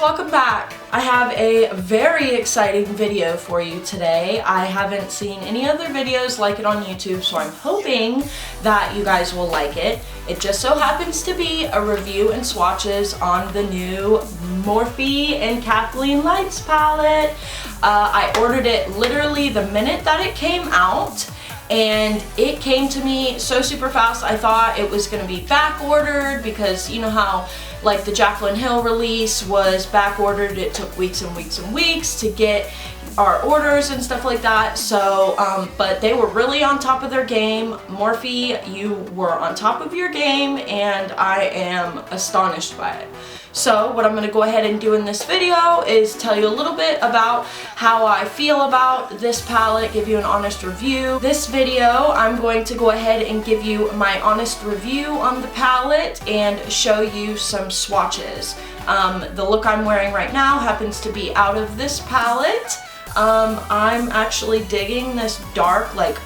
welcome back. I have a very exciting video for you today. I haven't seen any other videos like it on YouTube, so I'm hoping that you guys will like it. It just so happens to be a review and swatches on the new Morphe and KathleenLights palette. I ordered it literally the minute that it came out, and it came to me so super fast. I thought it was going to be back ordered because you know how like the Jaclyn Hill release was back ordered. It took weeks and weeks and weeks to get our orders and stuff like that. So but they were really on top of their game. Morphe, you were on top of your game, and I am astonished by it. So what I'm going to go ahead and do in this video is tell you a little bit about how I feel about this palette, give you an honest review. This video, I'm going to go ahead and give you my honest review on the palette and show you some swatches. The look I'm wearing right now happens to be out of this palette. I'm actually digging this dark, like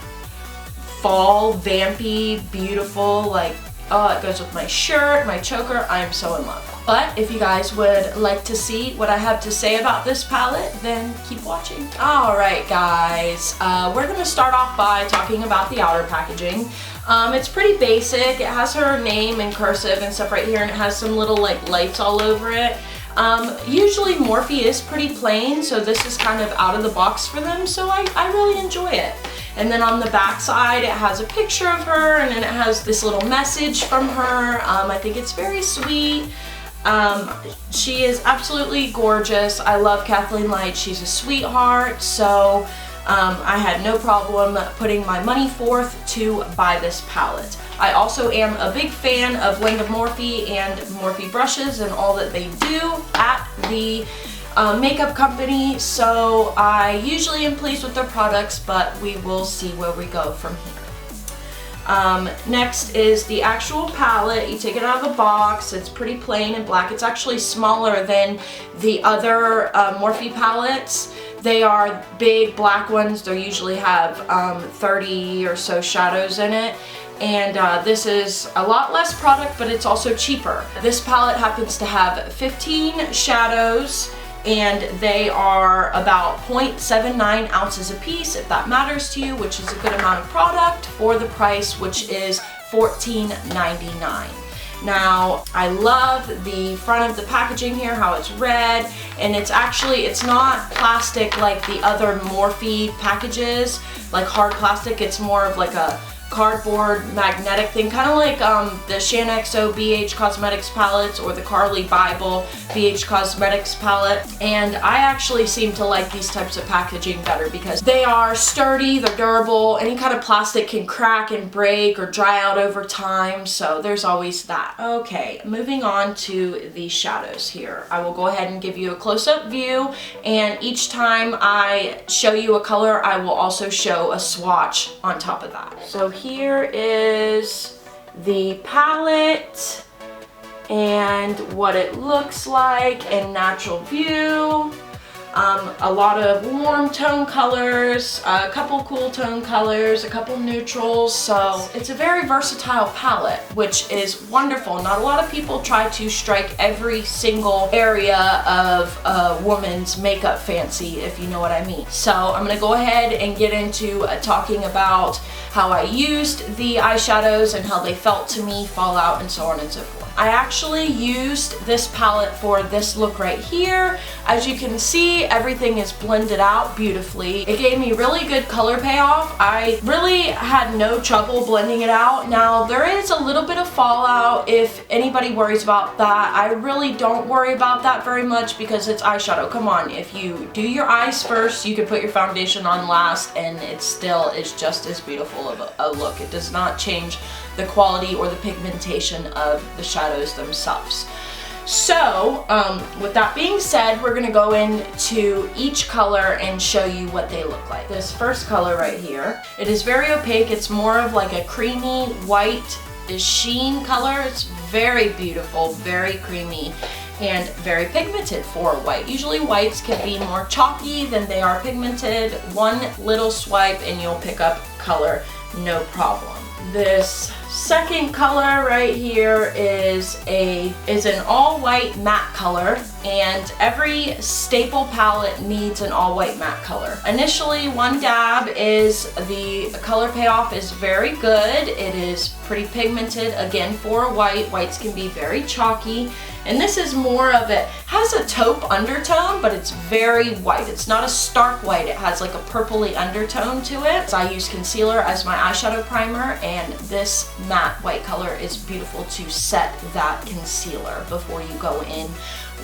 fall, vampy, beautiful, like, oh, it goes with my shirt, my choker. I'm so in love. But if you guys would like to see what I have to say about this palette, then keep watching. Alright guys, we're going to start off by talking about the outer packaging. It's pretty basic. It has her name in cursive and stuff right here, and it has some little like lights all over it. Usually Morphe is pretty plain, so this is kind of out of the box for them, so I really enjoy it. And then on the back side, it has a picture of her, and then it has this little message from her. I think it's very sweet. She is absolutely gorgeous. I love KathleenLights. She's a sweetheart, so I had no problem putting my money forth to buy this palette. I also am a big fan of Wang of Morphe and Morphe brushes and all that they do at the makeup company, so I usually am pleased with their products, but we will see where we go from here. Next is the actual palette. You take it out of the box. It's pretty plain and black. It's actually smaller than the other Morphe palettes. They are big black ones. They usually have 30 or so shadows in it. And this is a lot less product, but it's also cheaper. This palette happens to have 15 shadows, and they are about 0.79 ounces a piece, if that matters to you, which is a good amount of product for the price, which is $14.99. Now, I love the front of the packaging here, how it's red, and it's not plastic like the other Morphe packages, like hard plastic. It's more of like a cardboard magnetic thing, kind of like the XOXO BH Cosmetics palettes or the Carly Bible BH Cosmetics palette. And I actually seem to like these types of packaging better because they are sturdy, they're durable. Any kind of plastic can crack and break or dry out over time, so there's always that. Okay, moving on to the shadows here. I will go ahead and give you a close-up view, and each time I show you a color, I will also show a swatch on top of that. So here is the palette and what it looks like in natural view. A lot of warm tone colors, a couple cool tone colors, a couple neutrals, so it's a very versatile palette, which is wonderful. Not a lot of people try to strike every single area of a woman's makeup fancy, if you know what I mean. So I'm going to go ahead and get into talking about how I used the eyeshadows and how they felt to me, fallout, and so on and so forth. I actually used this palette for this look right here. As you can see, everything is blended out beautifully. It gave me really good color payoff. I really had no trouble blending it out. Now, there is a little bit of fallout if anybody worries about that. I really don't worry about that very much because it's eyeshadow. Come on, if you do your eyes first, you can put your foundation on last, and it still is just as beautiful of a look. It does not change the quality or the pigmentation of the shadows themselves. So, with that being said, we're going to go into each color and show you what they look like. This first color right here, it is very opaque. It's more of like a creamy white sheen color. It's very beautiful, very creamy, and very pigmented for white. Usually whites can be more chalky than they are pigmented. One little swipe and you'll pick up color, no problem. This second color right here is an all white matte color. and every staple palette needs an all-white matte color. Initially, one dab the color payoff is very good. It is pretty pigmented, again for a white. Whites can be very chalky, and this is more of it. Has a taupe undertone, but it's very white. It's not a stark white. It has like a purpley undertone to it. So I use concealer as my eyeshadow primer, and this matte white color is beautiful to set that concealer before you go in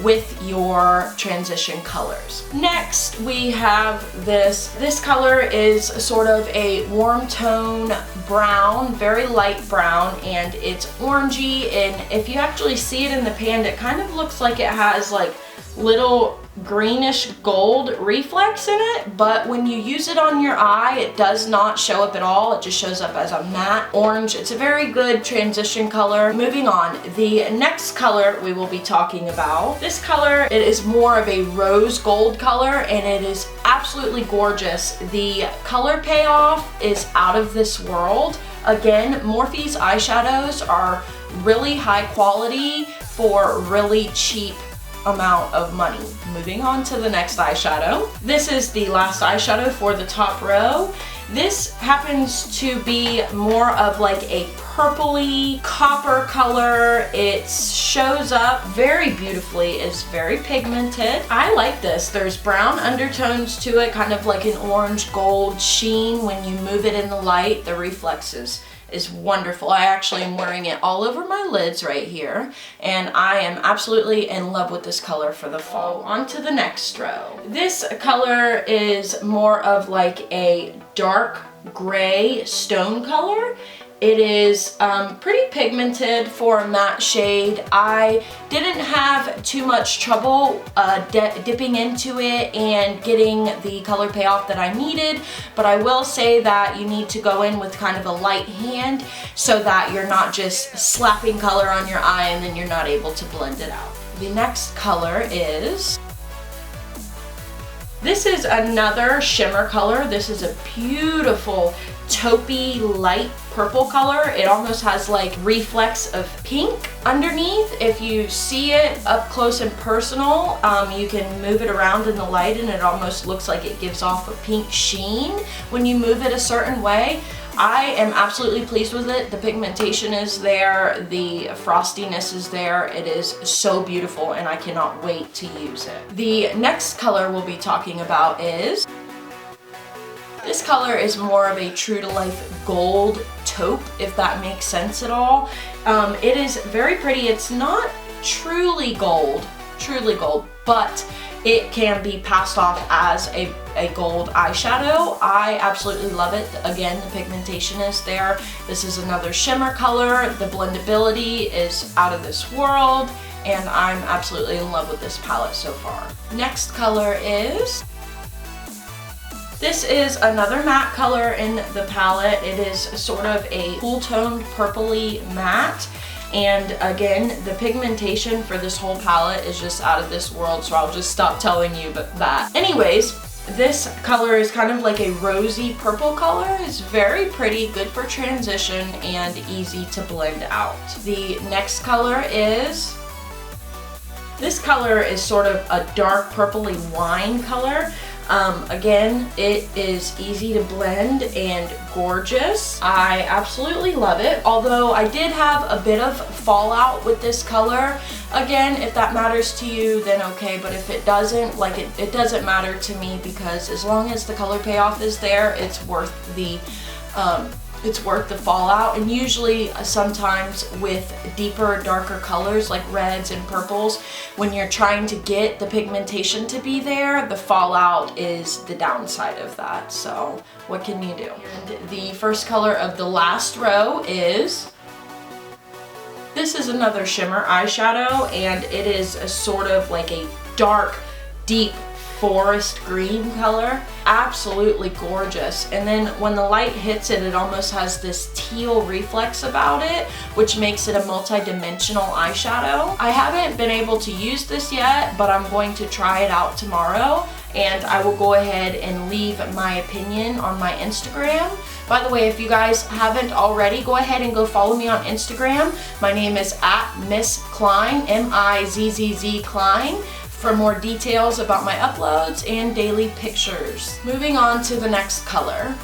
with your transition colors. Next, we have this. This color is sort of a warm tone brown, very light brown, and it's orangey, and if you actually see it in the pan, it kind of looks like it has like little greenish gold reflex in it, but when you use it on your eye, it does not show up at all. It just shows up as a matte orange. It's a very good transition color. Moving on, the next color we will be talking about. This color, it is more of a rose gold color, and it is absolutely gorgeous. The color payoff is out of this world. Again, Morphe's eyeshadows are really high quality for really cheap amount of money. Moving on to the next eyeshadow. This is the last eyeshadow for the top row. This happens to be more of like a purpley copper color. It shows up very beautifully. It's very pigmented. I like this. There's brown undertones to it, kind of like an orange gold sheen. When you move it in the light, the reflexes is wonderful. I actually am wearing it all over my lids right here, and I am absolutely in love with this color for the fall. On to the next row. This color is more of like a dark gray stone color. It is pretty pigmented for a matte shade. I didn't have too much trouble dipping into it and getting the color payoff that I needed, but I will say that you need to go in with kind of a light hand so that you're not just slapping color on your eye and then you're not able to blend it out. The next color is... This is another shimmer color. This is a beautiful taupey light purple color. It almost has like reflex of pink underneath. If you see it up close and personal, you can move it around in the light and it almost looks like it gives off a pink sheen when you move it a certain way. I am absolutely pleased with it. The pigmentation is there, the frostiness is there. It is so beautiful and I cannot wait to use it. The next color we'll be talking about is... This color is more of a true to life gold taupe, if that makes sense at all. It is very pretty. It's not truly gold, but it can be passed off as a gold eyeshadow. I absolutely love it. Again, the pigmentation is there. This is another shimmer color. The blendability is out of this world, and I'm absolutely in love with this palette so far. Next color is... This is another matte color in the palette. It is sort of a cool toned purpley matte. And again, the pigmentation for this whole palette is just out of this world, so I'll just stop telling you that. Anyways, this color is kind of like a rosy purple color. It's very pretty, good for transition, and easy to blend out. The next color is... This color is sort of a dark purpley wine color. Again, it is easy to blend and gorgeous. I absolutely love it, although I did have a bit of fallout with this color. Again, if that matters to you, then okay, but if it doesn't, like it doesn't matter to me, because as long as the color payoff is there, it's worth the fallout. And usually sometimes with deeper, darker colors like reds and purples, when you're trying to get the pigmentation to be there, the fallout is the downside of that. So what can you do? And the first color of the last row is... This is another shimmer eyeshadow, and it is a sort of like a dark, deep forest green color. Absolutely gorgeous. And then when the light hits it, it almost has this teal reflex about it, which makes it a multi-dimensional eyeshadow. I haven't been able to use this yet, but I'm going to try it out tomorrow, and I will go ahead and leave my opinion on my Instagram. By the way, if you guys haven't already, go ahead and go follow me on Instagram. My name is @Miss Klein, M-I-Z-Z-Z Klein. for more details about my uploads and daily pictures. Moving on to the next color.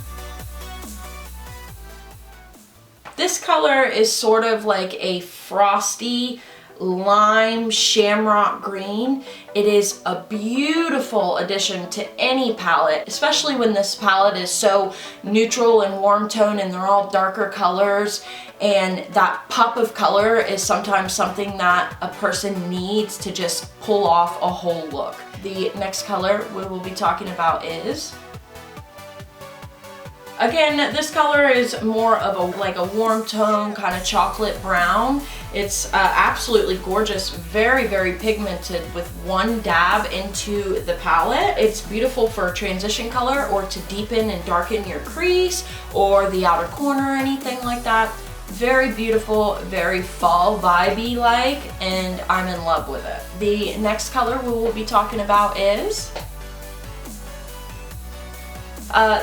This color is sort of like a frosty lime shamrock green. It is a beautiful addition to any palette, especially when this palette is so neutral and warm tone and they're all darker colors, and that pop of color is sometimes something that a person needs to just pull off a whole look. The next color we will be talking about is, again, this color is more of a warm tone, kind of chocolate brown. It's absolutely gorgeous, very, very pigmented with one dab into the palette. It's beautiful for a transition color or to deepen and darken your crease or the outer corner or anything like that. Very beautiful, very fall vibey like, and I'm in love with it. The next color we will be talking about is,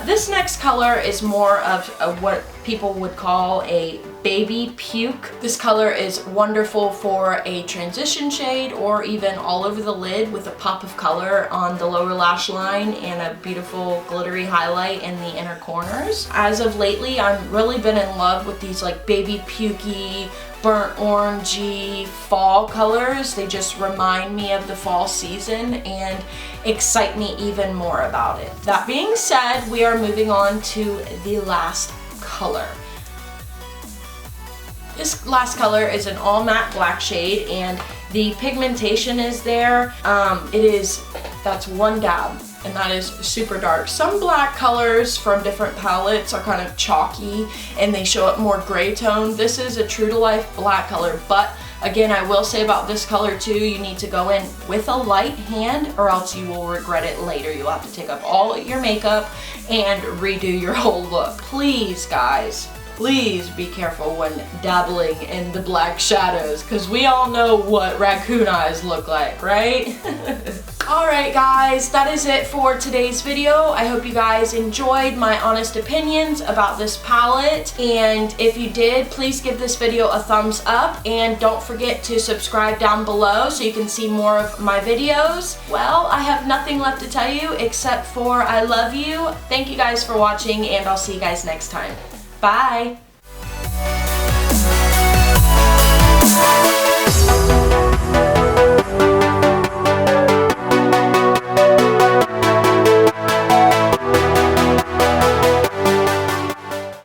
this next color is more of what people would call a baby puke. This color is wonderful for a transition shade or even all over the lid with a pop of color on the lower lash line and a beautiful glittery highlight in the inner corners. As of lately, I've really been in love with these like baby pukey, burnt orangey fall colors. They just remind me of the fall season and excite me even more about it. That being said, we are moving on to the last color. This last color is an all matte black shade and the pigmentation is there. That's one dab and that is super dark. Some black colors from different palettes are kind of chalky and they show up more gray tone. This is a true to life black color, but again, I will say about this color too, you need to go in with a light hand or else you will regret it later. You'll have to take up all your makeup and redo your whole look. Please, guys, please be careful when dabbling in the black shadows because we all know what raccoon eyes look like, right? Alright guys, that is it for today's video. I hope you guys enjoyed my honest opinions about this palette, and if you did, please give this video a thumbs up and don't forget to subscribe down below so you can see more of my videos. Well, I have nothing left to tell you except for I love you. Thank you guys for watching and I'll see you guys next time. Bye!